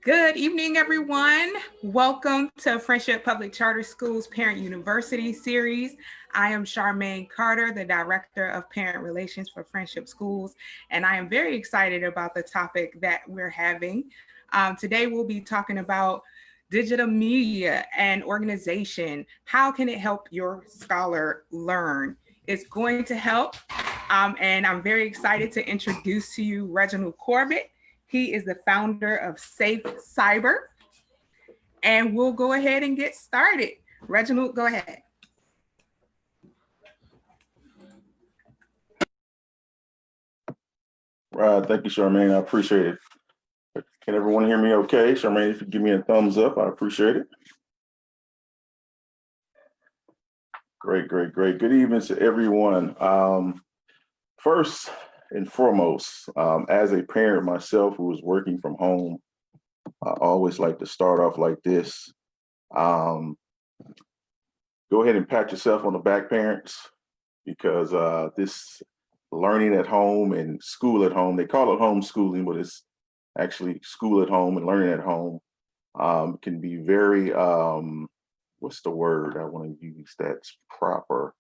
Good evening, everyone. Welcome to Friendship Public Charter Schools Parent University series. I am Charmaine Carter, the Director of Parent Relations for Friendship Schools, and I am very excited about the topic that we're having. Today, we'll be talking about digital media and organization. How can it help your scholar learn? It's going to help, and I'm very excited to introduce to you Reginald Corbett. He is the founder of Safe Cyber. And we'll go ahead and get started. Reginald, go ahead. Thank you, Charmaine. I appreciate it. Can everyone hear me okay? Charmaine, if you give me a thumbs up, I appreciate it. Great. Good evening to everyone. First and foremost, as a parent myself who is working from home, I always like to start off like this. Go ahead and pat yourself on the back, parents, because this learning at home and school at home, they call it homeschooling, but it's actually school at home and learning at home, can be very, what's the word I want to use that's proper?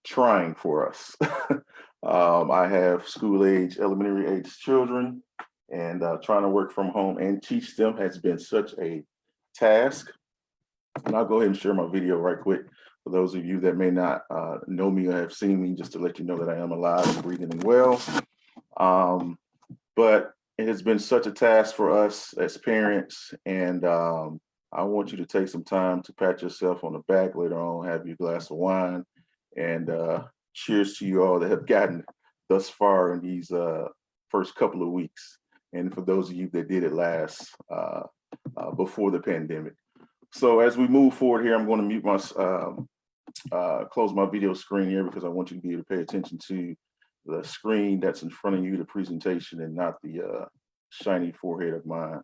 Trying for us. I have school age, elementary age children, and trying to work from home and teach them has been such a task. And I'll go ahead and share my video right quick for those of you that may not know me or have seen me, just to let you know that I am alive and breathing and well. But it has been such a task for us as parents, and I want you to take some time to pat yourself on the back later on, have your glass of wine, and cheers to you all that have gotten thus far in these first couple of weeks. And for those of you that did it last before the pandemic. So as we move forward here, I'm going to mute my, close my video screen here because I want you to be able to pay attention to the screen that's in front of you, the presentation, and not the shiny forehead of mine.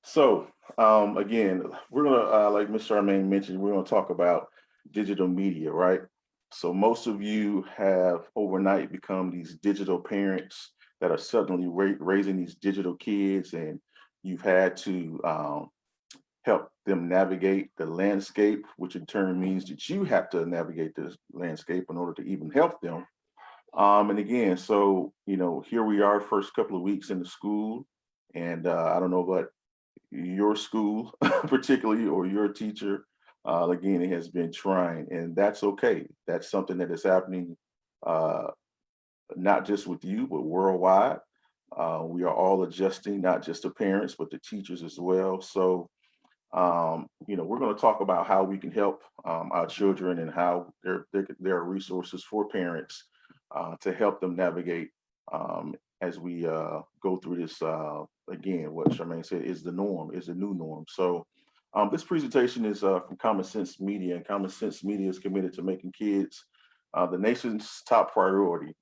So again, we're gonna, like Ms. Charmaine mentioned, we're gonna talk about digital media, right? So most of you have overnight become these digital parents that are suddenly raising these digital kids, and you've had to help them navigate the landscape, which in turn means that you have to navigate this landscape in order to even help them. And again, so, here we are, first couple of weeks in the school, and I don't know about your school particularly or your teacher. Again, it has been trying, and that's okay. That's something that is happening not just with you, but worldwide. We are all adjusting, not just the parents, but the teachers as well. So, we're going to talk about how we can help our children and how there are resources for parents to help them navigate as we go through this. Again, what Charmaine said is the norm, is the new norm. So this presentation is from Common Sense Media, and Common Sense Media is committed to making kids the nation's top priority.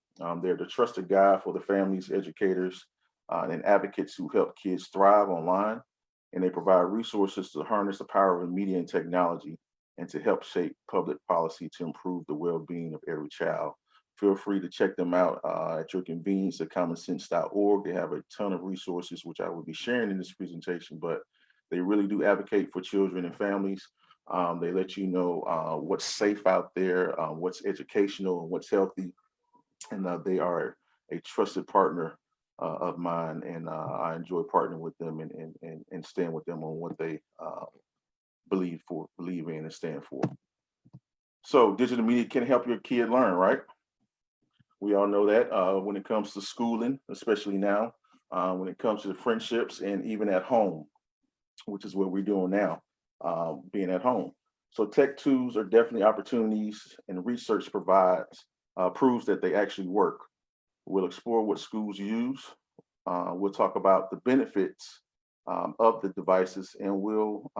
They're the trusted guide for the families, educators, and advocates who help kids thrive online. And they provide resources to harness the power of media and technology and to help shape public policy to improve the well-being of every child. Feel free to check them out at your convenience at commonsense.org. They have a ton of resources, which I will be sharing in this presentation, but they really do advocate for children and families. They let you know what's safe out there, what's educational, and what's healthy. And they are a trusted partner of mine, and I enjoy partnering with them and staying with them on what they believe in and stand for. So digital media can help your kid learn, right? We all know that when it comes to schooling, especially now, when it comes to the friendships and even at home, which is what we're doing now, being at home. So tech tools are definitely opportunities, and research proves that they actually work. We'll explore what schools use. We'll talk about the benefits of the devices, and we'll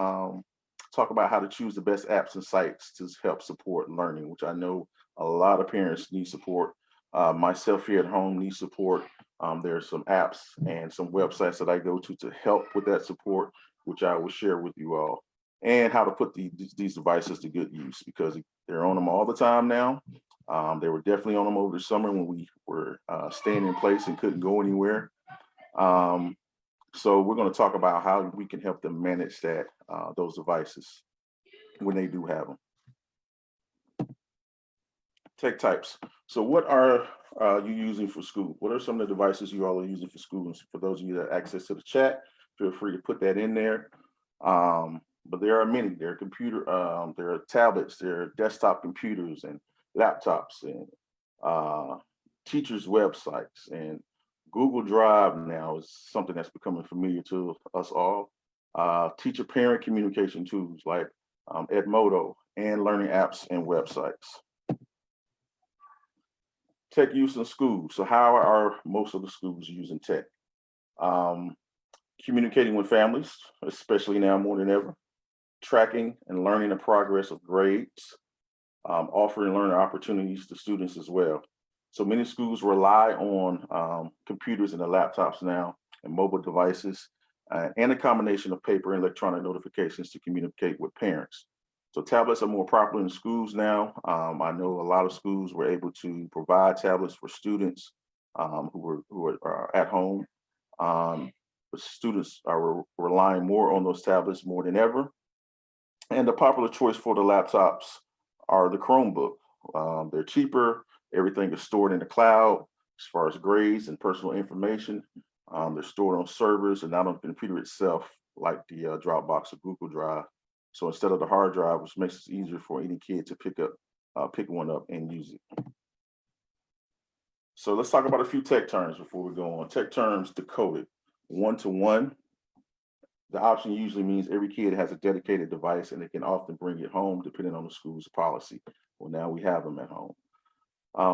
talk about how to choose the best apps and sites to help support learning, which I know a lot of parents need support. Myself here at home need support. There are some apps and some websites that I go to help with that support, which I will share with you all, and how to put these devices to good use, because they're on them all the time now. They were definitely on them over the summer when we were staying in place and couldn't go anywhere. Um, so we're going to talk about how we can help them manage those devices when they do have them. Tech types. So what are you using for school? What are some of the devices you all are using for school? And for those of you that have access to the chat, feel free to put that in there. But there are many. There are tablets, there are desktop computers and laptops and teachers' websites, and Google Drive now is something that's becoming familiar to us all. Teacher-parent communication tools like Edmodo and learning apps and websites. Tech use in schools. So how are most of the schools using tech? Um, Communicating with families, especially now more than ever. Tracking and learning the progress of grades. Offering learning opportunities to students as well. So many schools rely on computers and the laptops now and mobile devices and a combination of paper and electronic notifications to communicate with parents. So tablets are more popular in schools now. I know a lot of schools were able to provide tablets for students who are at home. But students are relying more on those tablets more than ever. And the popular choice for the laptops are the Chromebook. They're cheaper. Everything is stored in the cloud as far as grades and personal information. They're stored on servers and not on the computer itself, like the Dropbox or Google Drive. So instead of the hard drive, which makes it easier for any kid to pick one up and use it. So let's talk about a few tech terms before we go on. Tech terms decoded. One-to-one. The option usually means every kid has a dedicated device and they can often bring it home depending on the school's policy. Well, now we have them at home.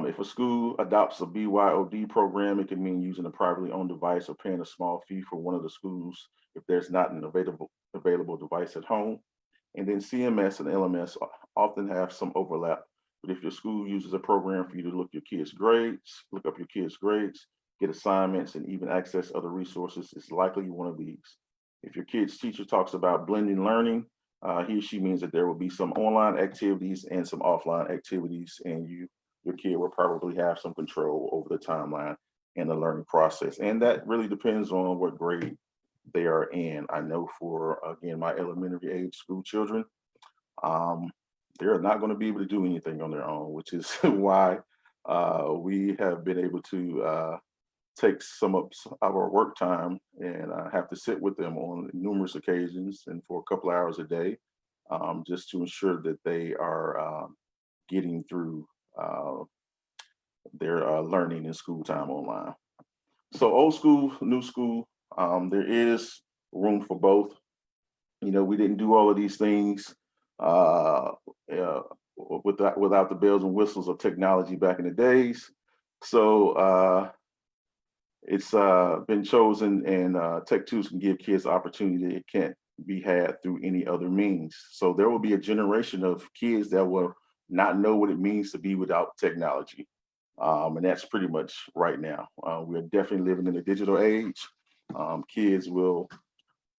If a school adopts a BYOD program, it can mean using a privately owned device or paying a small fee for one of the schools if there's not an available device at home. And then CMS and LMS often have some overlap. But if your school uses a program for you to look up your kids' grades, get assignments, and even access other resources, it's likely one of these. If your kid's teacher talks about blending learning, he or she means that there will be some online activities and some offline activities, and your kid will probably have some control over the timeline and the learning process. And that really depends on what grade they are in. I know for, again, my elementary age school children, they're not going to be able to do anything on their own, which is why we have been able to take some of our work time and have to sit with them on numerous occasions and for a couple of hours a day, just to ensure that they are getting through their learning in school time online. So old school, new school, there is room for both. You know, we didn't do all of these things without the bells and whistles of technology back in the days. So it's been chosen, and tech tools can give kids the opportunity that can't be had through any other means. So there will be a generation of kids that will not know what it means to be without technology. And that's pretty much right now. We're definitely living in a digital age. Kids will,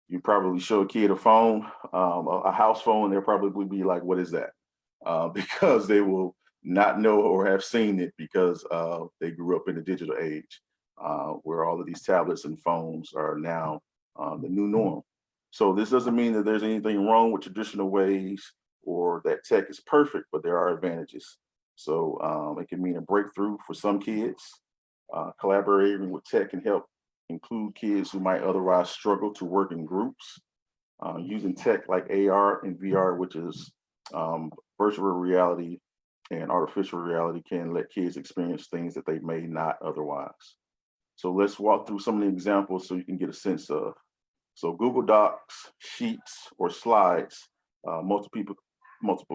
you probably show a kid a phone, a house phone, they'll probably be like, what is that? Because they will not know or have seen it because they grew up in the digital age, where all of these tablets and phones are now the new norm. So this doesn't mean that there's anything wrong with traditional ways or that tech is perfect, but there are advantages. So it can mean a breakthrough for some kids. Collaborating with tech can help include kids who might otherwise struggle to work in groups. Using tech like AR and VR, which is virtual reality and artificial reality, can let kids experience things that they may not otherwise. So let's walk through some of the examples so you can get a sense of. So Google Docs, Sheets, or Slides, multiple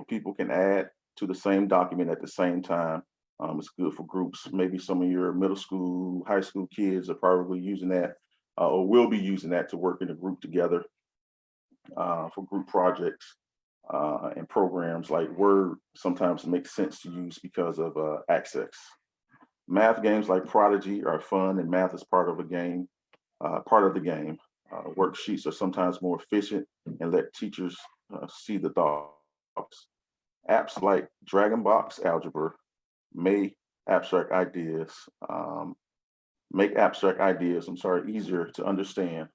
people can add to the same document at the same time. It's good for groups. Maybe some of your middle school, high school kids are probably using that or will be using that to work in a group together for group projects and programs like Word. Sometimes it makes sense to use because of access. Math games like Prodigy are fun, and math is part of the game. Worksheets are sometimes more efficient and let teachers see the thoughts. Apps like Dragon Box Algebra may abstract ideas, um, make abstract ideas, easier to understand.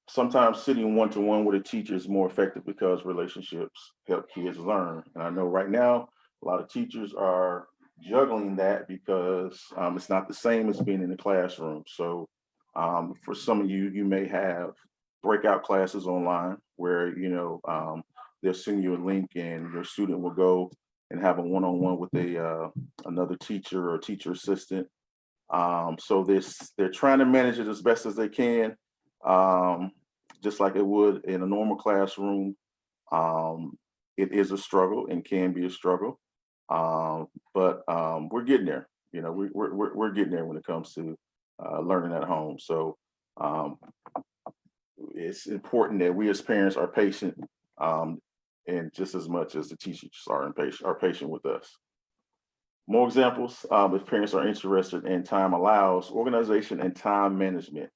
Sometimes sitting one to one with a teacher is more effective because relationships help kids learn. And I know right now, a lot of teachers are juggling that because it's not the same as being in the classroom. So for some of you, you may have breakout classes online where, they'll send you a link and your student will go and have a one-on-one with another teacher or teacher assistant. So they're trying to manage it as best as they can, um, just like it would in a normal classroom. Um, it is a struggle and can be a struggle, but we're getting there. We're getting there when it comes to learning at home. So um, it's important that we as parents are patient, um, and just as much as the teachers are patient with us. More examples, if parents are interested and time allows, organization and time management.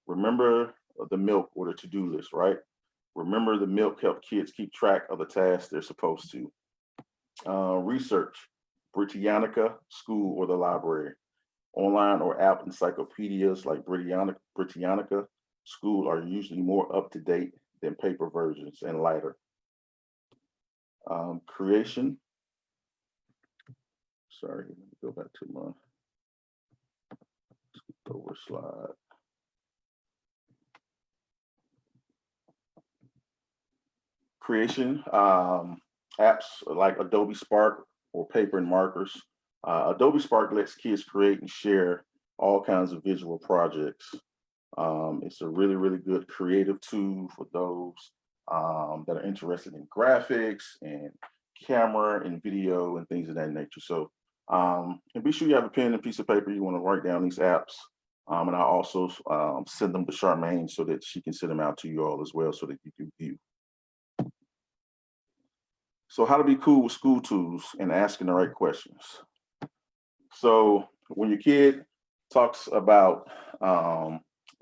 Remember the milk or the to-do list, right? Remember the milk help kids keep track of the tasks they're supposed to. Research, Britannica, school, or the library. Online or app encyclopedias like Britannica, school are usually more up to date than paper versions and lighter. Creation, sorry, let me go back to my over slide. Creation, apps like Adobe Spark or paper and markers. Adobe Spark lets kids create and share all kinds of visual projects. It's a really, really good creative tool for those that are interested in graphics and camera and video and things of that nature. So, and be sure you have a pen and piece of paper. You want to write down these apps. And I also send them to Charmaine so that she can send them out to you all as well so that you can view. So how to be cool with school tools and asking the right questions. So when your kid talks about,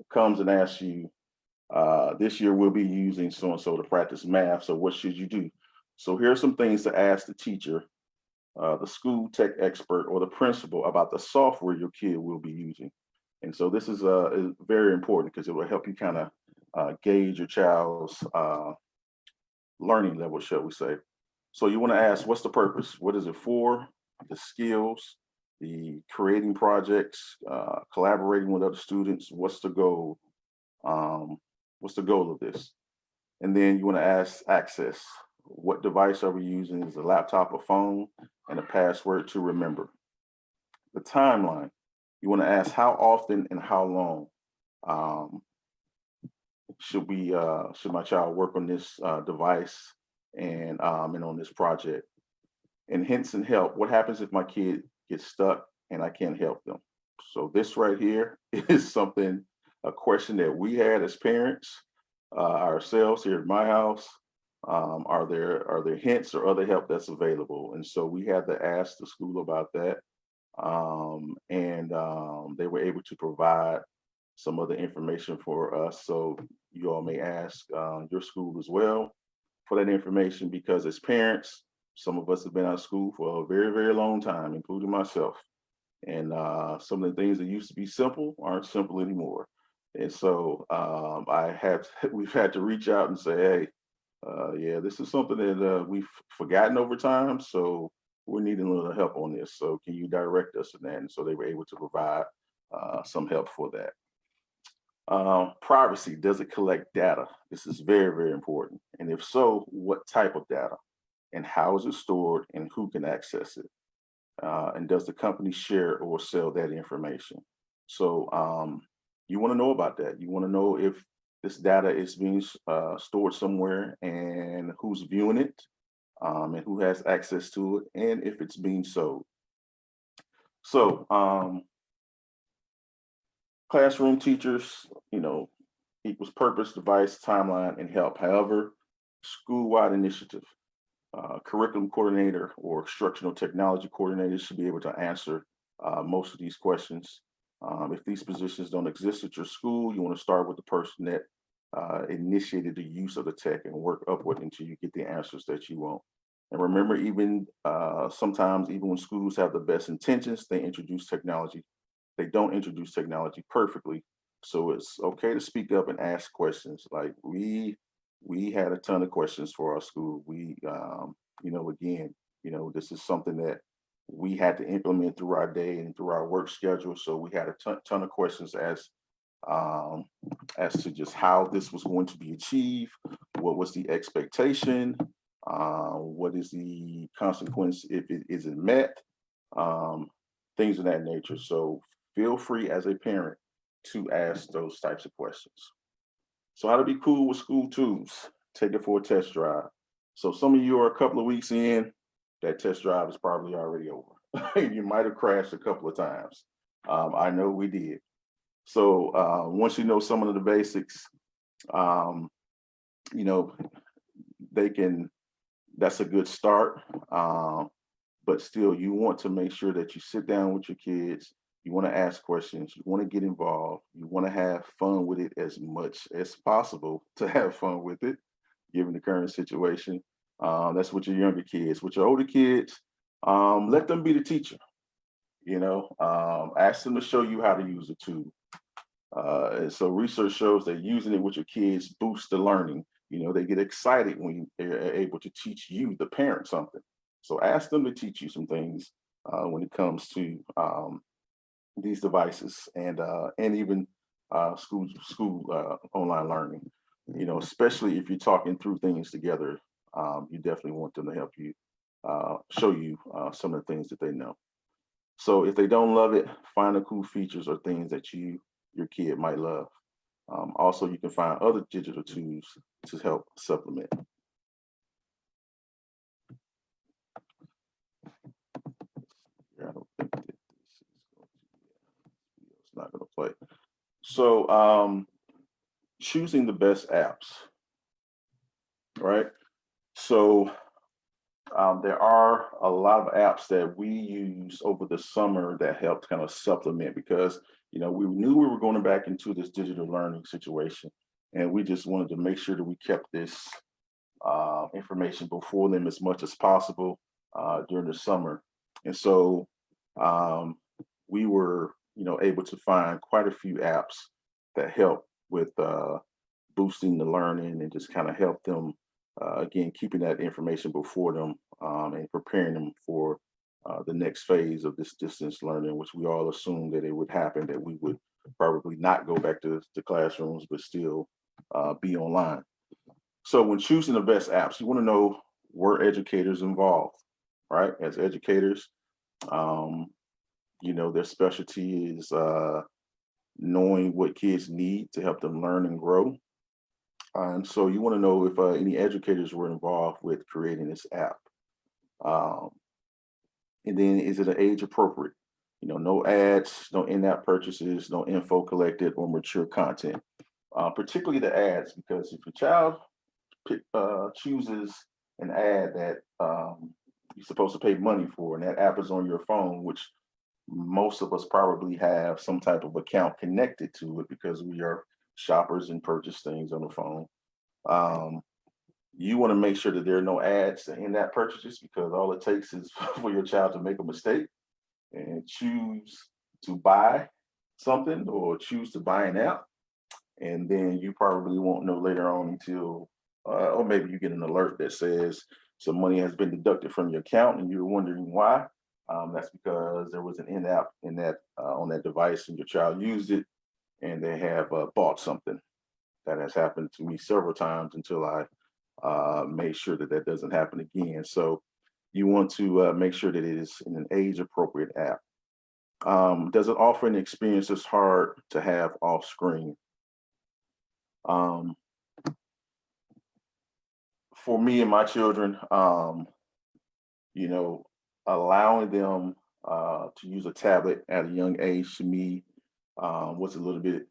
comes and asks you, this year we'll be using so and so to practice math. So what should you do? So here are some things to ask the teacher, the school tech expert, or the principal about the software your kid will be using. And so this is very important because it will help you kind of gauge your child's learning level, shall we say. So you want to ask, what's the purpose? What is it for? The skills, the creating projects, collaborating with other students. What's the goal? What's the goal of this? And then you want to ask access. What device are we using? Is it a laptop, a phone, and a password to remember? The timeline. You want to ask how often and how long should my child work on this device and on this project? And hints and help. What happens if my kid gets stuck and I can't help them? So this right here is a question that we had as parents ourselves here at my house. Are there hints or other help that's available? And so we had to ask the school about that, and they were able to provide some other information for us. So you all may ask your school as well for that information because as parents, some of us have been out of school for a very, very long time, including myself. And some of the things that used to be simple aren't simple anymore. And so we've had to reach out and say, hey, yeah, this is something that we've forgotten over time. So we're needing a little help on this. So can you direct us in that? And so they were able to provide some help for that. Privacy, does it collect data? This is very, very important. And if so, what type of data? And how is it stored and who can access it? And does the company share or sell that information? So you want to know about that. You want to know if this data is being stored somewhere and who's viewing it, and who has access to it, and if it's being sold. So classroom teachers, equals purpose, device, timeline, and help. However, school-wide initiative, curriculum coordinator or instructional technology coordinator should be able to answer most of these questions. If these positions don't exist at your school, you want to start with the person that initiated the use of the tech and work upward until you get the answers that you want. And remember, even sometimes, even when schools have the best intentions, they introduce technology. They don't introduce technology perfectly. So it's okay to speak up and ask questions. Like we had a ton of questions for our school. Again, this is something that we had to implement through our day and through our work schedule. So we had a ton of questions um, as to just how this was going to be achieved, what was the expectation, what is the consequence if it isn't met, um, things of that nature. So feel free as a parent to ask those types of questions. So how to be cool with school tools? Take it for a test drive. So some of you are a couple of weeks in, that test drive is probably already over. You might have crashed a couple of times. I know we did. So once you know some of the basics, um, you know, they can, that's a good start. But still, you want to make sure that you sit down with your kids. You want to ask questions. You want to get involved. You want to have fun with it as much as possible to have fun with it, given the current situation. That's with your younger kids. With your older kids, let them be the teacher. Ask them to show you how to use the tool. And so research shows that using it with your kids boosts the learning. They get excited when they're able to teach you, the parent, something. So ask them to teach you some things when it comes to these devices and even school online learning. Especially if you're talking through things together, you definitely want them to help you show you some of the things that they know. So if they don't love it, find the cool features or things that your kid might love. Also, you can find other digital tools to help supplement. Yeah, I don't think that this is going to, it's not going to play. So choosing the best apps, right? So there are a lot of apps that we use over the summer that helped kind of supplement because we knew we were going back into this digital learning situation, and we just wanted to make sure that we kept this information before them as much as possible during the summer. And so um, we were, able to find quite a few apps that help with boosting the learning and just kind of help them, again, keeping that information before them and preparing them for the next phase of this distance learning, which we all assumed that it would happen, that we would probably not go back to the classrooms, but still be online. So when choosing the best apps, you want to know were educators involved, right? As educators, um, their specialty is knowing what kids need to help them learn and grow. And so you want to know if any educators were involved with creating this app. Um, and then is it an age appropriate? No ads, no in-app purchases, no info collected or mature content. Particularly the ads, because if your child chooses an ad that you're supposed to pay money for, and that app is on your phone, which most of us probably have some type of account connected to it because we are shoppers and purchase things on the phone. Um, you want to make sure that there are no ads in that purchases because all it takes is for your child to make a mistake and choose to buy something or choose to buy an app, and then you probably won't know later on until, or maybe you get an alert that says some money has been deducted from your account, and you're wondering why. That's because there was an in-app in that on that device, and your child used it, and they have bought something. That has happened to me several times until I made sure that that doesn't happen again. So you want to make sure that it is in an age-appropriate app. Does it offer an experience that's hard to have off screen? Um, for me and my children, you know, allowing them to use a tablet at a young age to me was a little bit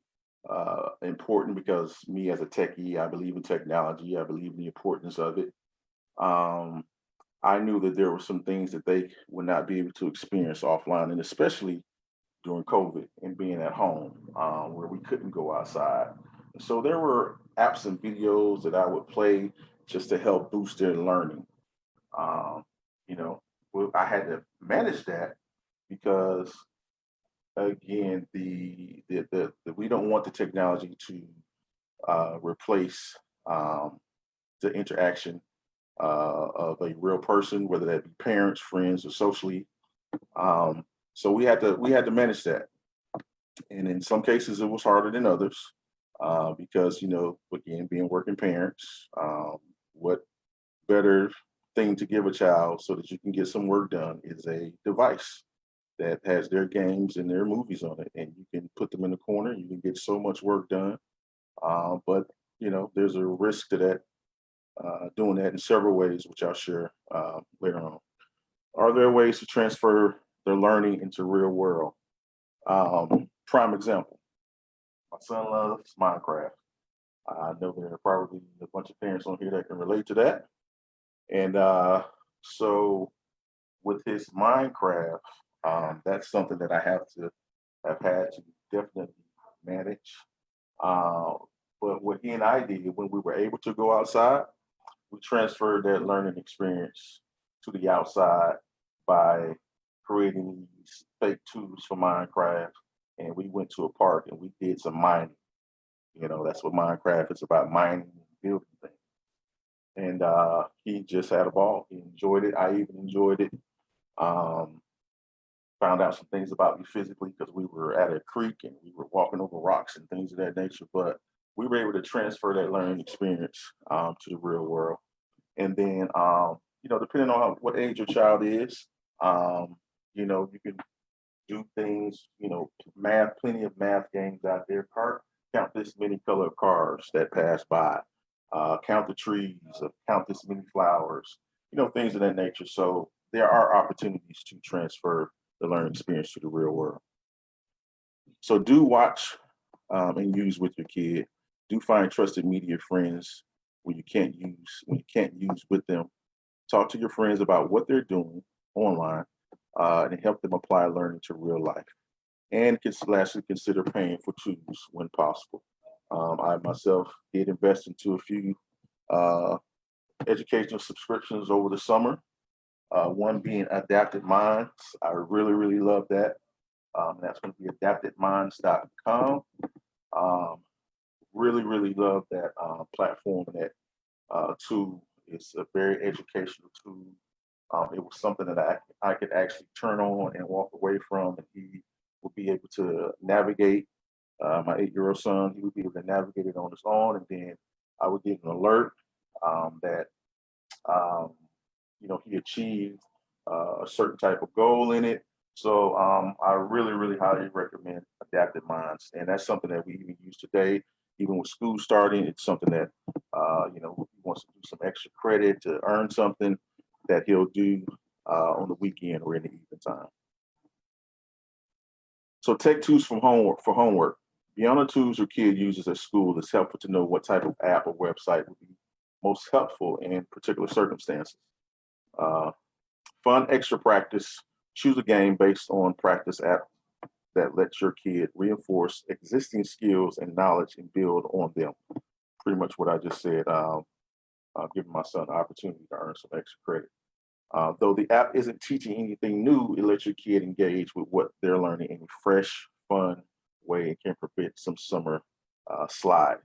important because me as a techie, I believe in technology. I believe in the importance of it. Um, I knew that there were some things that they would not be able to experience offline, and especially during COVID and being at home where we couldn't go outside. So there were apps and videos that I would play just to help boost their learning. Um, you know, I had to manage that because again, we don't want the technology to replace the interaction of a real person, whether that be parents, friends, or socially. So we had to manage that, and in some cases it was harder than others because again, being working parents, what better thing to give a child so that you can get some work done is a device that has their games and their movies on it, and you can put them in the corner. You can get so much work done, but there's a risk to that. Doing that in several ways, which I'll share later on. Are there ways to transfer their learning into real world? Prime example: my son loves Minecraft. I know there are probably a bunch of parents on here that can relate to that. And so with his Minecraft, that's something that I have had to definitely manage. Uh, but what he and I did when we were able to go outside, we transferred that learning experience to the outside by creating these fake tubes for Minecraft. And we went to a park and we did some mining. That's what Minecraft is about, mining and building things. And he just had a ball. He enjoyed it. I even enjoyed it. Um, Found out some things about me physically because we were at a creek and we were walking over rocks and things of that nature. But we were able to transfer that learning experience to the real world. And then, depending on what age your child is, you can do things, math, plenty of math games out there. Count this many colored cars that pass by, count the trees, count this many flowers, things of that nature. So there are opportunities to transfer the learning experience to the real world. So do watch and use with your kid. Do find trusted media friends when you can't use with them. Talk to your friends about what they're doing online and help them apply learning to real life. And lastly, consider paying for tools when possible. I myself did invest into a few uh, educational subscriptions over the summer. One being Adapted Minds. I really, really love that. That's going to be adaptedminds.com. Um, Really, really love that platform and that tool. It's a very educational tool. It was something that I could actually turn on and walk away from, and he would be able to navigate. My 8-year-old son, he would be able to navigate it on his own, and then I would get an alert that um, he achieved a certain type of goal in it. So I really, really highly recommend Adapted Minds, and that's something that we even use today. Even with school starting, it's something that he wants to do some extra credit to earn something that he'll do on the weekend or in the evening time. So take tools from homework for homework. Beyond the tools your kid uses at school, it's helpful to know what type of app or website would be most helpful in particular circumstances. Uh, Fun extra practice. Choose a game based on practice app that lets your kid reinforce existing skills and knowledge and build on them. Pretty much what I just said. Giving my son the opportunity to earn some extra credit. Though the app isn't teaching anything new, it lets your kid engage with what they're learning in a fresh, fun way and can prevent some summer slide.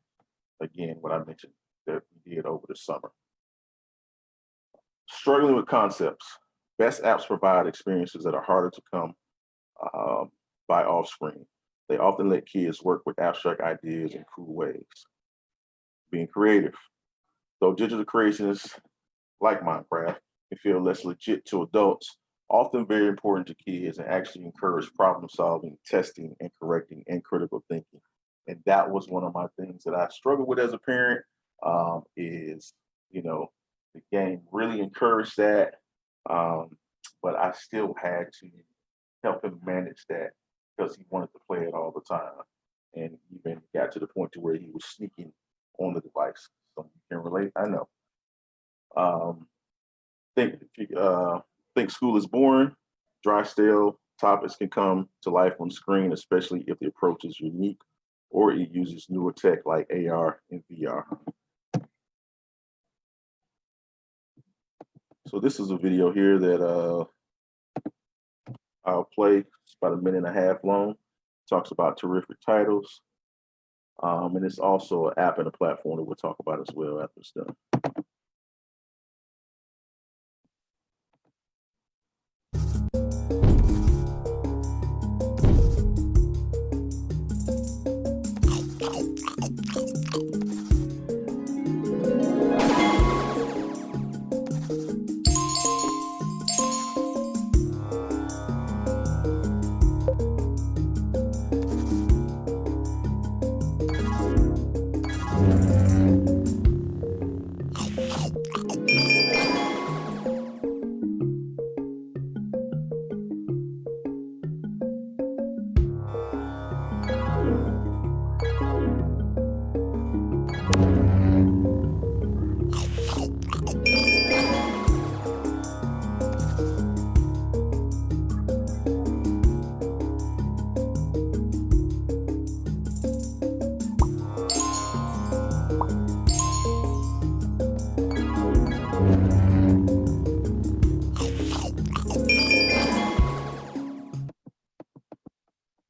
Again, what I mentioned that we did over the summer. Struggling with concepts. Best apps provide experiences that are harder to come by off screen. They often let kids work with abstract ideas in cool ways. Being creative. Though digital creations like Minecraft can feel less legit to adults, often very important to kids and actually encourage problem solving, testing, and correcting and critical thinking. And that was one of my things that I struggled with as a parent. Is the game really encouraged that, but I still had to help him manage that because he wanted to play it all the time, and even got to the point to where he was sneaking on the device. So you can relate, I know. Um, think school is boring. Dry, stale topics can come to life on screen, especially if the approach is unique or it uses newer tech like AR and VR. So this is a video here that I'll play. It's about a minute and a half long. Talks about terrific titles. And it's also an app and a platform that we'll talk about as well after it's done.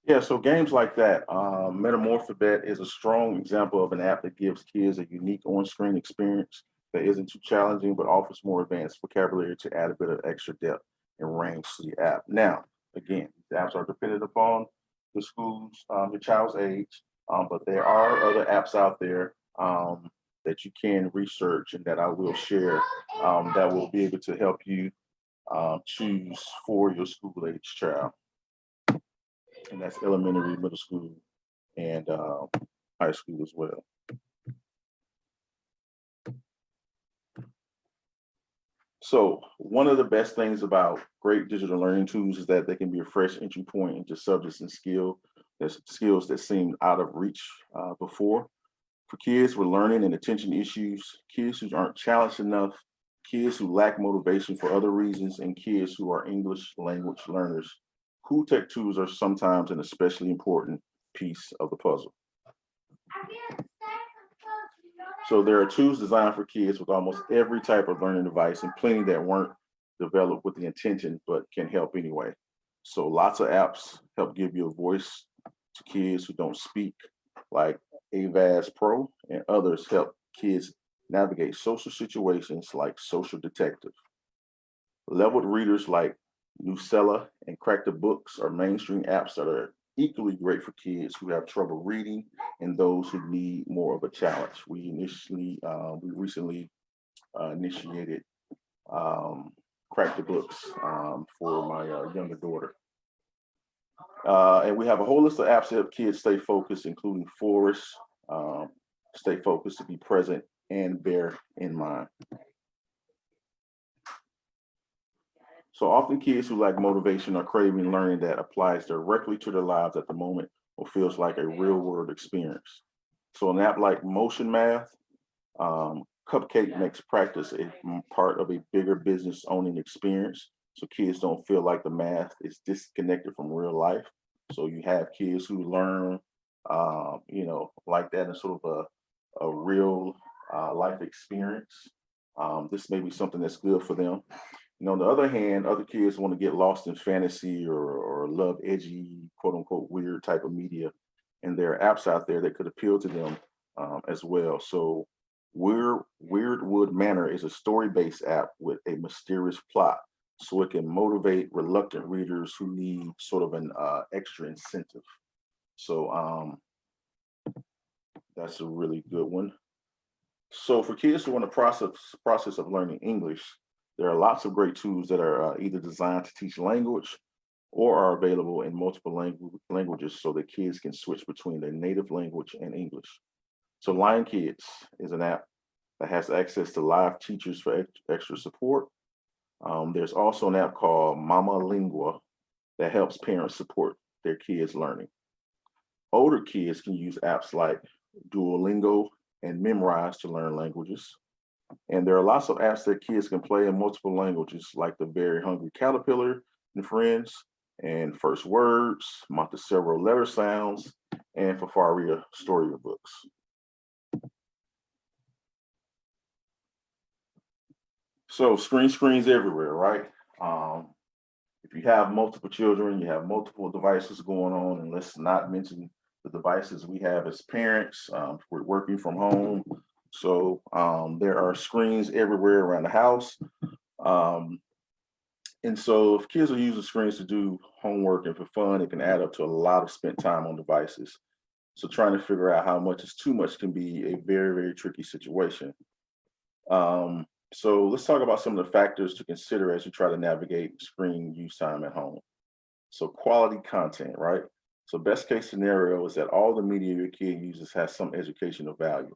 Yeah, so games like that, Metamorphobet is a strong example of an app that gives kids a unique on-screen experience that isn't too challenging, but offers more advanced vocabulary to add a bit of extra depth and range to the app. Now, again, these apps are dependent upon the school's, your child's age, but there are other apps out there that you can research and that I will share that will be able to help you choose for your school-age child. And that's elementary, middle school, and high school as well. So one of the best things about great digital learning tools is that they can be a fresh entry point into subjects and skills that seemed out of reach before. For kids with learning and attention issues, kids who aren't challenged enough, kids who lack motivation for other reasons, and kids who are English language learners, cool tech tools are sometimes an especially important piece of the puzzle. So there are tools designed for kids with almost every type of learning device and plenty that weren't developed with the intention but can help anyway. So lots of apps help give you a voice to kids who don't speak, like Avaz Pro, and others help kids navigate social situations like Social Detective. Leveled readers like Nucella and Crack the Books are mainstream apps that are equally great for kids who have trouble reading and those who need more of a challenge. We recently initiated Crack the Books for my younger daughter. And we have a whole list of apps that help kids stay focused, including Forest, stay focused, to be present, and bear in mind. So often kids who lack motivation are craving learning that applies directly to their lives at the moment or feels like a real world experience. So an app like Motion Math, Cupcake makes practice a part of a bigger business owning experience. So kids don't feel like the math is disconnected from real life. So you have kids who learn, like that in sort of a real life experience. This may be something that's good for them. On the other hand, other kids want to get lost in fantasy or love edgy, quote unquote, weird type of media. And there are apps out there that could appeal to them as well. So Weirdwood Manor is a story-based app with a mysterious plot. So it can motivate reluctant readers who need sort of an extra incentive. So that's a really good one. So for kids who are in the process of learning English, there are lots of great tools that are either designed to teach language or are available in multiple languages so that kids can switch between their native language and English. So Lion Kids is an app that has access to live teachers for extra support. There's also an app called Mama Lingua that helps parents support their kids' learning. Older kids can use apps like Duolingo and Memrise to learn languages. And there are lots of apps that kids can play in multiple languages, like the Very Hungry Caterpillar and Friends, and First Words, Montessori Letter Sounds, and Fafaria Storybooks. So screens everywhere, right? Um, if you have multiple children, you have multiple devices going on, and let's not mention the devices we have as parents. We're working from home, so there are screens everywhere around the house. Um, and so if kids are using screens to do homework and for fun, it can add up to a lot of spent time on devices. So trying to figure out how much is too much can be a very, very tricky situation. Um, so let's talk about some of the factors to consider as you try to navigate screen use time at home. So quality content, right? So best case scenario is that all the media your kid uses has some educational value.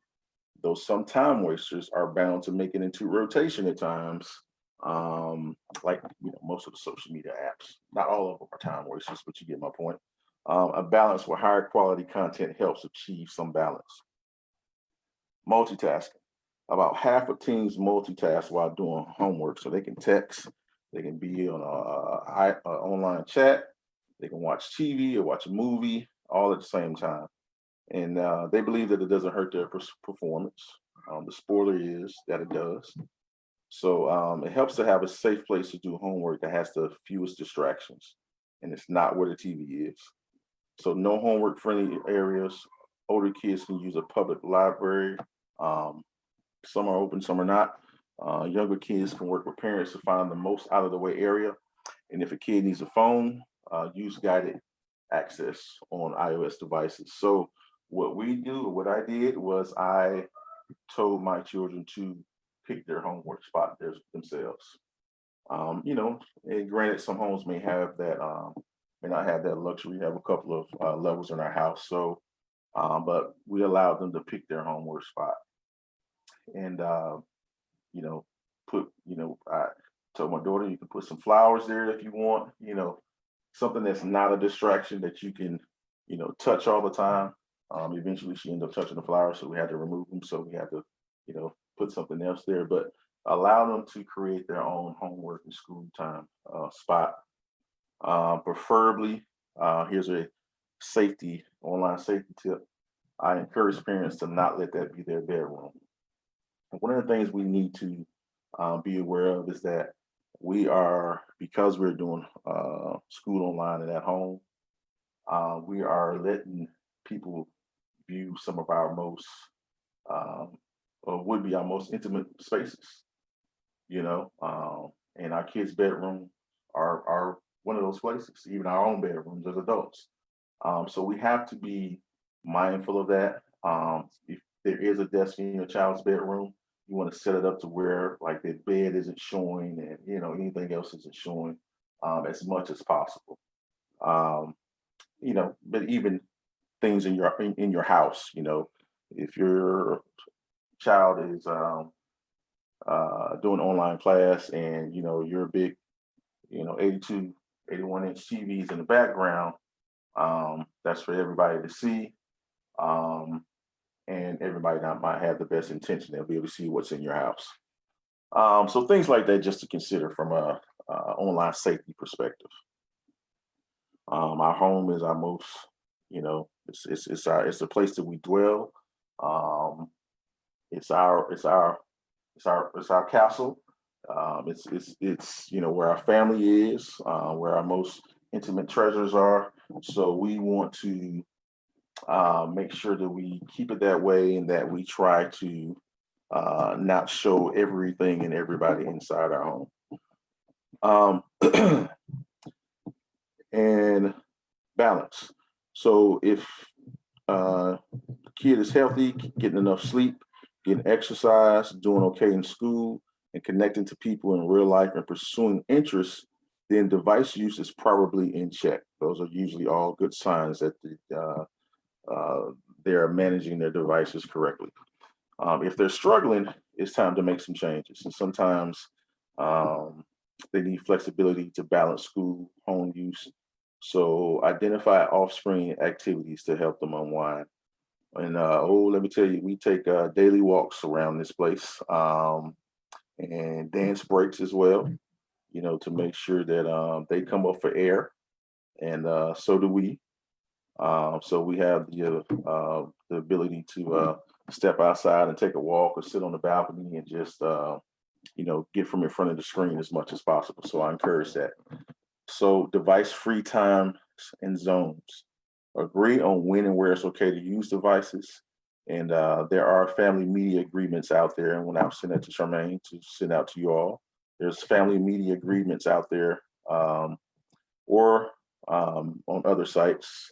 Though some time wasters are bound to make it into rotation at times, like most of the social media apps. Not all of them are time wasters, but you get my point. A balance with higher quality content helps achieve some balance. Multitasking. About half of teens multitask while doing homework, so they can text, they can be on a online chat, they can watch TV or watch a movie all at the same time, and they believe that it doesn't hurt their performance. The spoiler is that it does. So it helps to have a safe place to do homework that has the fewest distractions, and it's not where the TV is. So no homework friendly areas. Older kids can use a public library. Um, some are open, some are not. Younger kids can work with parents to find the most out of the way area. And if a kid needs a phone, use guided access on iOS devices. So what we do, or what I did, was I told my children to pick their homework spot themselves. And granted, some homes may not have that luxury. We have a couple of levels in our house, so but we allowed them to pick their homework spot, and you know, I told my daughter you can put some flowers there if you want, something that's not a distraction that you can, touch all the time. Eventually she ended up touching the flowers, so we had to remove them. So we had to, put something else there, but allow them to create their own homework and school time spot. Preferably, here's a online safety tip. I encourage parents to not let that be their bedroom. One of the things we need to be aware of is that because we're doing school online and at home, we are letting people view some of our most, um, or would be our most intimate spaces, and our kids' bedroom are one of those places, even our own bedrooms as adults. So we have to be mindful of that. If there is a desk in your child's bedroom, you want to set it up to where like the bed isn't showing and anything else isn't showing as much as possible. Um, but even things in your house, if your child is doing online class and you're a big 82, 81-inch TVs in the background, that's for everybody to see. Um, and everybody not might have the best intention. They'll be able to see what's in your house. So things like that just to consider from a online safety perspective. Our home is our most, it's a place that we dwell. Um, it's our castle. It's where our family is, where our most intimate treasures are. So we want to make sure that we keep it that way and that we try to not show everything and everybody inside our home. And balance. So if the kid is healthy, getting enough sleep, getting exercise, doing okay in school, and connecting to people in real life and pursuing interests, then device use is probably in check. Those are usually all good signs that they are managing their devices correctly. If they're struggling, it's time to make some changes. And sometimes um, they need flexibility to balance school, home use. So identify off-screen activities to help them unwind. And let me tell you, we take daily walks around this place and dance breaks as well, to make sure that they come up for air. And so do we. So we have the ability to step outside and take a walk or sit on the balcony and just get from in front of the screen as much as possible. So I encourage that. So device-free times and zones. Agree on when and where it's okay to use devices. And there are family media agreements out there. And when I send that to Charmaine to send out to you all, there's family media agreements out there, or on other sites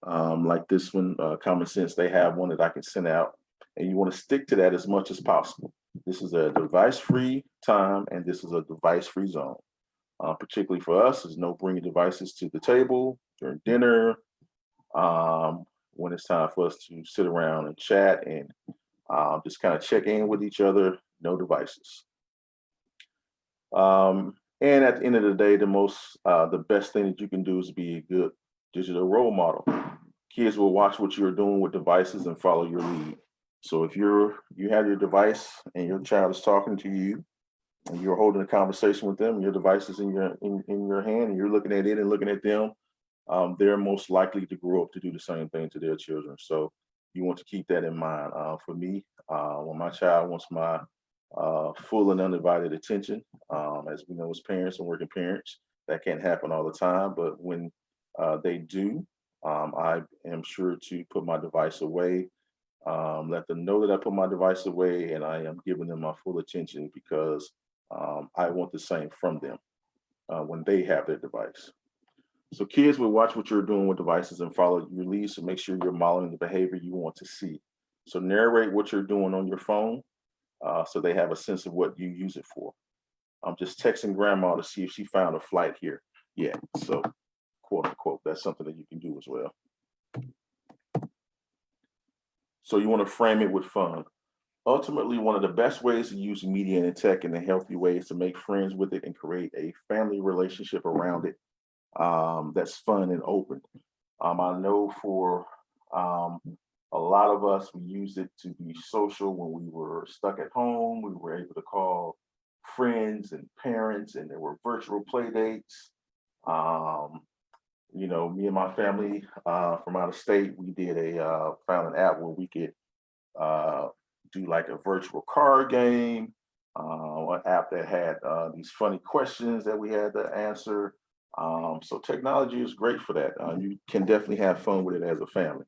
like this one, Common Sense. They have one that I can send out, and you want to stick to that as much as possible. This is a device-free time, and this is a device-free zone. Particularly for us, is no bringing devices to the table during dinner, when it's time for us to sit around and chat and just kind of check in with each other. No devices. And at the end of the day, the best thing that you can do is be a good digital role model. Kids will watch what you're doing with devices and follow your lead. So if you have your device and your child is talking to you and you're holding a conversation with them, your device is in your hand and you're looking at it and looking at them, they're most likely to grow up to do the same thing to their children. So you want to keep that in mind. For me, when my child wants my full and undivided attention, as we know as parents and working parents, that can't happen all the time. But when they do, I am sure to put my device away, let them know that I put my device away and I am giving them my full attention because I want the same from them when they have their device. So kids will watch what you're doing with devices and follow your lead. So make sure you're modeling the behavior you want to see. So narrate what you're doing on your phone so they have a sense of what you use it for. I'm just texting grandma to see if she found a flight here. Yeah, so quote unquote, that's something that you can do as well. So you want to frame it with fun. Ultimately, one of the best ways to use media and tech in a healthy way is to make friends with it and create a family relationship around it that's fun and open. I know for a lot of us, we used it to be social when we were stuck at home. We were able to call friends and parents, and there were virtual play dates. Me and my family from out of state, we did found an app where we could uh, do like a virtual card game, an app that had these funny questions that we had to answer. So technology is great for that. You can definitely have fun with it as a family.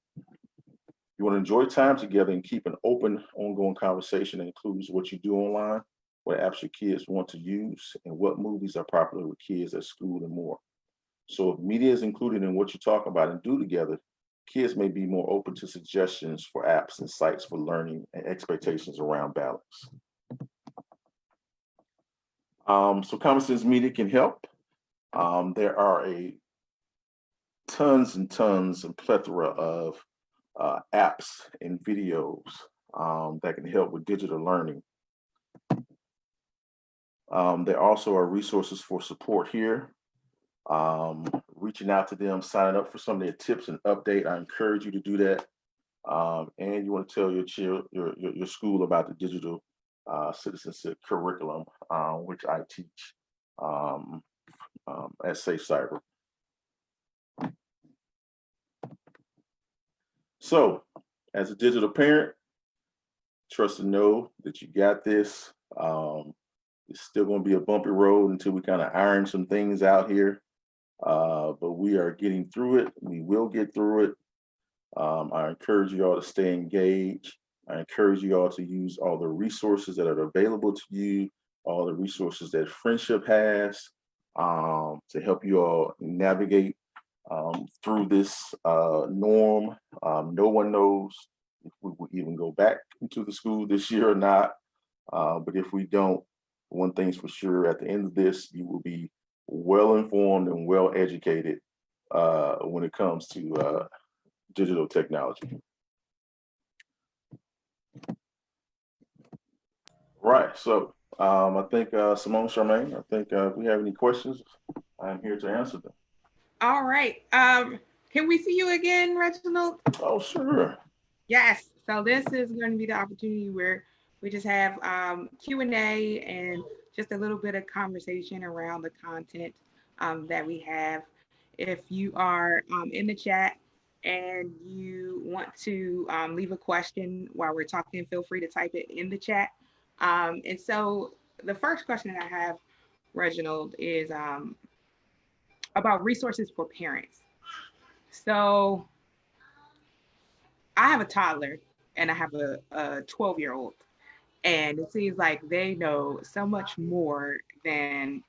You want to enjoy time together and keep an open, ongoing conversation that includes what you do online, what apps your kids want to use, and what movies are popular with kids at school and more. So if media is included in what you talk about and do together, kids may be more open to suggestions for apps and sites for learning and expectations around balance. So Common Sense Media can help. There are tons and tons and plethora of apps and videos that can help with digital learning. There also are resources for support here. Reaching out to them, signing up for some of their tips and update. I encourage you to do that. And you want to tell your school about the digital citizenship curriculum, which I teach at Safe Cyber. So, as a digital parent, trust and know that you got this. It's still going to be a bumpy road until we kind of iron some things out here. But we are getting through it. We will get through it. I encourage you all to stay engaged. I encourage you all to use all the resources that are available to you, all the resources that Friendship has to help you all navigate through this norm. No one knows if we will even go back into the school this year or not. But if we don't, one thing's for sure, at the end of this, you will be well informed and well educated when it comes to digital technology. Right. So I think Simone, Charmaine, I think if we have any questions, I'm here to answer them. All right. Can we see you again, Reginald? Oh, sure. Yes. So this is going to be the opportunity where we just have Q&A and just a little bit of conversation around the content that we have. If you are in the chat and you want to leave a question while we're talking, feel free to type it in the chat. And so the first question that I have, Reginald, is about resources for parents. So I have a toddler and I have a 12-year-old. And it seems like they know so much more than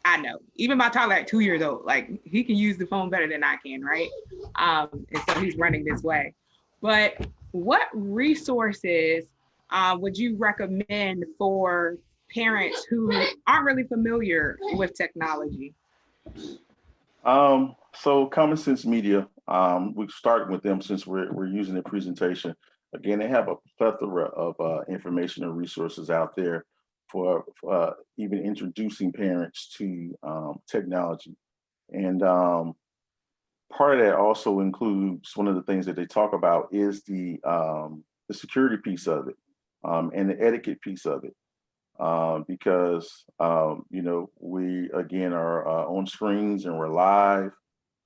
I know. Even my toddler at 2 years old, like he can use the phone better than I can, right? And so he's running this way. But what resources would you recommend for parents who aren't really familiar with technology? So Common Sense Media, we started with them since we're using the presentation. Again, they have a plethora of information and resources out there for even introducing parents to technology. And part of that also includes one of the things that they talk about is the security piece of it, and the etiquette piece of it. Because we again are on screens and we're live,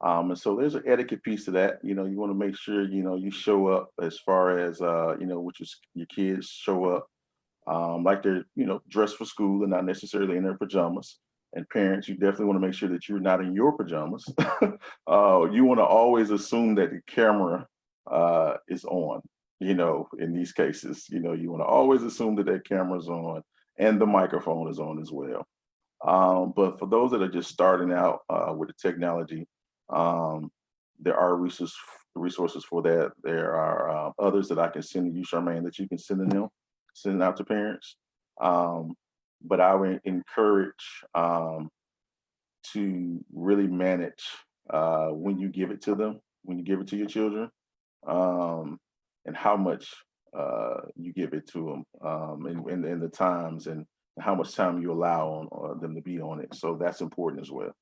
and so there's an etiquette piece to that. You want to make sure you show up as far as with your kids show up like they're dressed for school and not necessarily in their pajamas. And parents, you definitely want to make sure that you're not in your pajamas. You want to always assume that the camera is on. In these cases, you want to always assume that that camera's on and the microphone is on as well. But for those that are just starting out with the technology, um, there are resources for that. There are others that I can send to you, Charmaine, that you can send out to parents. Um, but I would encourage to really manage when you give it to them, when you give it to your children, um, and how much you give it to them, and the times and how much time you allow on them to be on it. So that's important as well.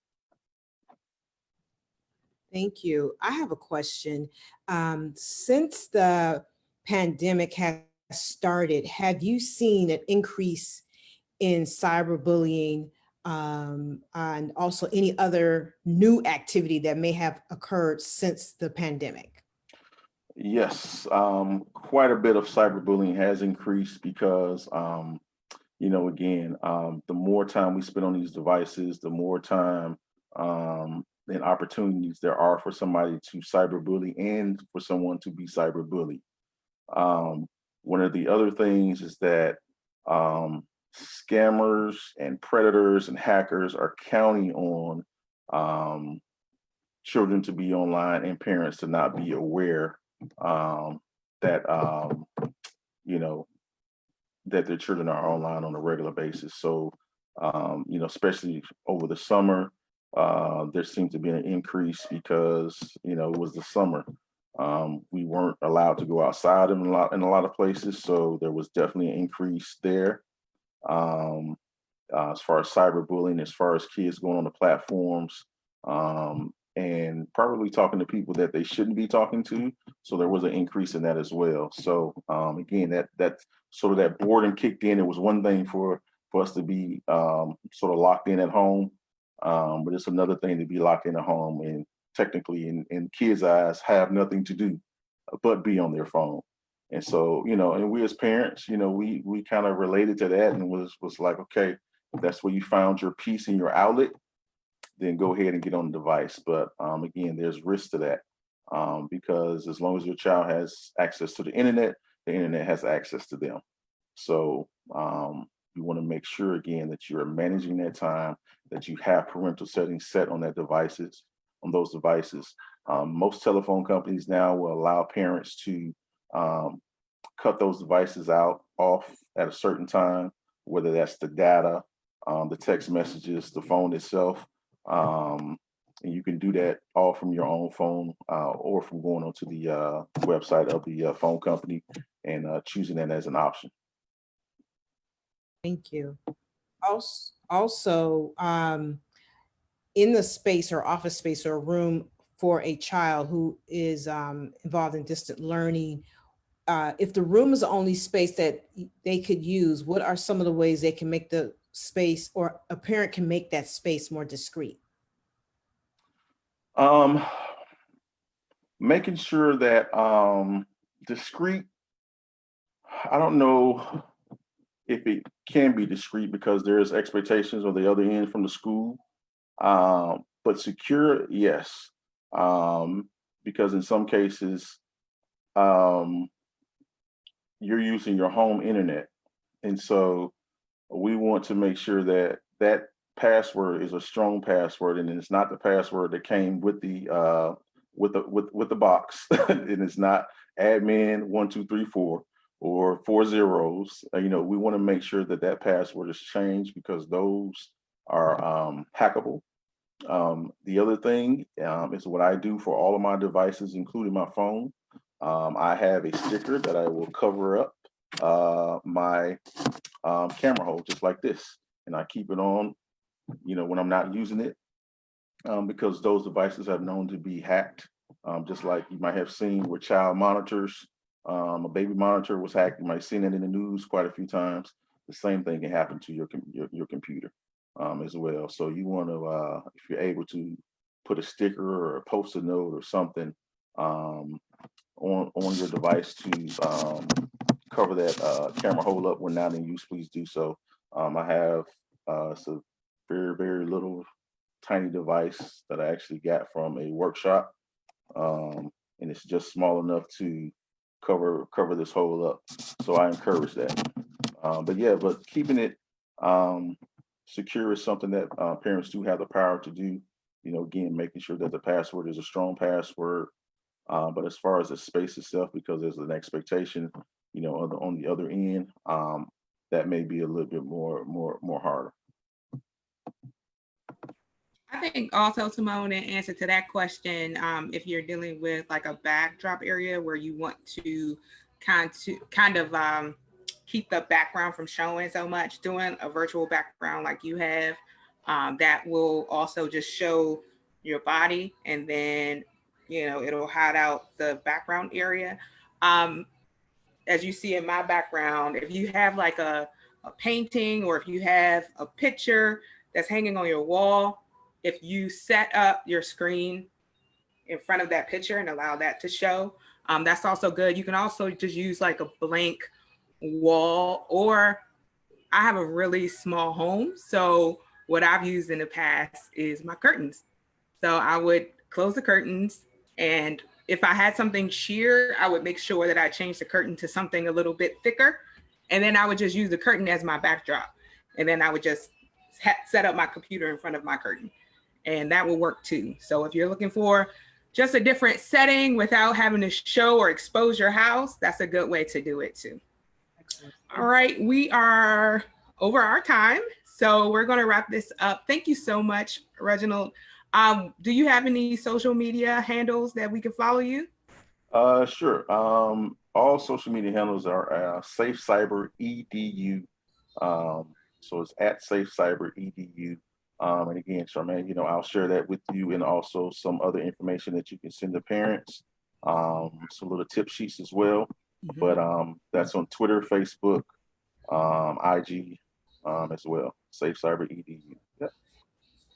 Thank you. I have a question. Since the pandemic has started, have you seen an increase in cyberbullying, and also any other new activity that may have occurred since the pandemic? Yes, quite a bit of cyberbullying has increased because, again, the more time we spend on these devices, the more time and opportunities there are for somebody to cyberbully and for someone to be cyberbullied. Um, One of the other things is that scammers and predators and hackers are counting on um, children to be online and parents to not be aware um, that you know that their children are online on a regular basis. So especially over the summer, there seemed to be an increase because it was the summer. We weren't allowed to go outside in a lot of places, so there was definitely an increase there. Um, as far as cyberbullying, as far as kids going on the platforms, and probably talking to people that they shouldn't be talking to. So there was an increase in that as well. So again, that sort of that boredom kicked in. It was one thing for us to be sort of locked in at home, but it's another thing to be locked in at home and technically in kids' eyes have nothing to do but be on their phone. And so, and we as parents, we kind of related to that and was like, okay, if that's where you found your peace and your outlet, then go ahead and get on the device. But again, there's risk to that because as long as your child has access to the internet has access to them. So you want to make sure again that you're managing that time, that you have parental settings set on on those devices. Most telephone companies now will allow parents to um, cut those devices out off at a certain time, whether that's the data, the text messages, the phone itself. Um, and you can do that all from your own phone or from going onto the website of the phone company and choosing that as an option. Thank you. Also, in the space or office space or room for a child who is involved in distant learning, if the room is the only space that they could use, what are some of the ways they can make the space or a parent can make that space more discreet? Um, Making sure that discreet, I don't know if it can be discreet, because there's expectations on the other end from the school. But secure, yes, because in some cases, um, you're using your home internet, and so we want to make sure that that password is a strong password, and it's not the password that came with the with the box, and it's not admin 1 2 3 4 or 4 zeros. We want to make sure that that password is changed, because those are hackable. The other thing is what I do for all of my devices, including my phone. I have a sticker that I will cover up my camera hole, just like this, and I keep it on, when I'm not using it, because those devices have known to be hacked. Just like you might have seen with child monitors, a baby monitor was hacked. You might have seen it in the news quite a few times. The same thing can happen to your computer as well. So you want to, if you're able to, put a sticker or a post-it note or something on your device to cover that camera hole up when not in use. Please do so. I have it's a very, very little tiny device that I actually got from a workshop, and it's just small enough to cover this hole up. So I encourage that. But keeping it secure is something that parents do have the power to do. Again, making sure that the password is a strong password. But as far as the space itself, because there's an expectation, on the other end, that may be a little bit more harder. I think also, Simone, in answer to that question, if you're dealing with like a backdrop area where you want to kind of keep the background from showing so much, doing a virtual background like you have, that will also just show your body, and then it'll hide out the background area. Um, as you see in my background, if you have like a painting, or if you have a picture that's hanging on your wall, if you set up your screen in front of that picture and allow that to show, that's also good. You can also just use like a blank wall, or I have a really small home. So what I've used in the past is my curtains. So I would close the curtains, and if I had something sheer, I would make sure that I changed the curtain to something a little bit thicker. And then I would just use the curtain as my backdrop. And then I would just set up my computer in front of my curtain. And that will work too. So if you're looking for just a different setting without having to show or expose your house, that's a good way to do it too. Excellent. All right, we are over our time, so we're going to wrap this up. Thank you so much, Reginald. Do you have any social media handles that we can follow you? Sure. All social media handles are Safe Cyber EDU. So it's at Safe Cyber EDU. And again, Charmaine, I'll share that with you, and also some other information that you can send to parents. Some little tip sheets as well. Mm-hmm. But that's on Twitter, Facebook, IG, as well. Safe Cyber EDU. Yep.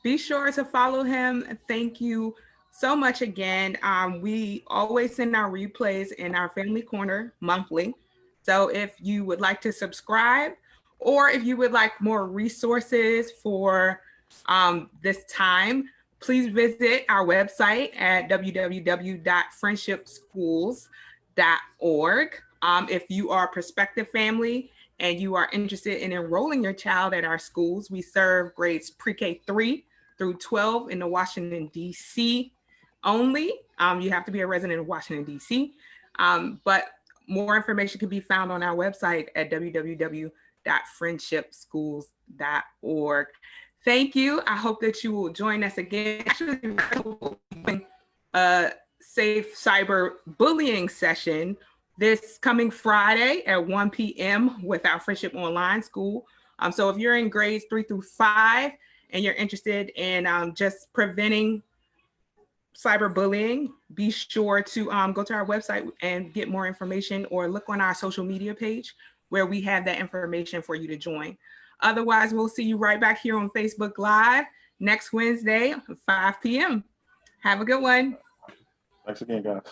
Be sure to follow him. Thank you so much again. We always send our replays in our Family Corner monthly. So if you would like to subscribe, or if you would like more resources for this time, please visit our website at www.friendshipschools.org. If you are a prospective family and you are interested in enrolling your child at our schools, we serve grades pre-K 3 through 12 in the Washington, D.C. only. You have to be a resident of Washington, D.C. But more information can be found on our website at www.friendshipschools.org. Thank you. I hope that you will join us again. Actually, a safe cyber bullying session this coming Friday at 1 p.m. with our Friendship Online School. So if you're in grades 3 through 5 and you're interested in just preventing cyberbullying, be sure to go to our website and get more information, or look on our social media page where we have that information for you to join. Otherwise, we'll see you right back here on Facebook Live next Wednesday, 5 p.m. Have a good one. Thanks again, guys.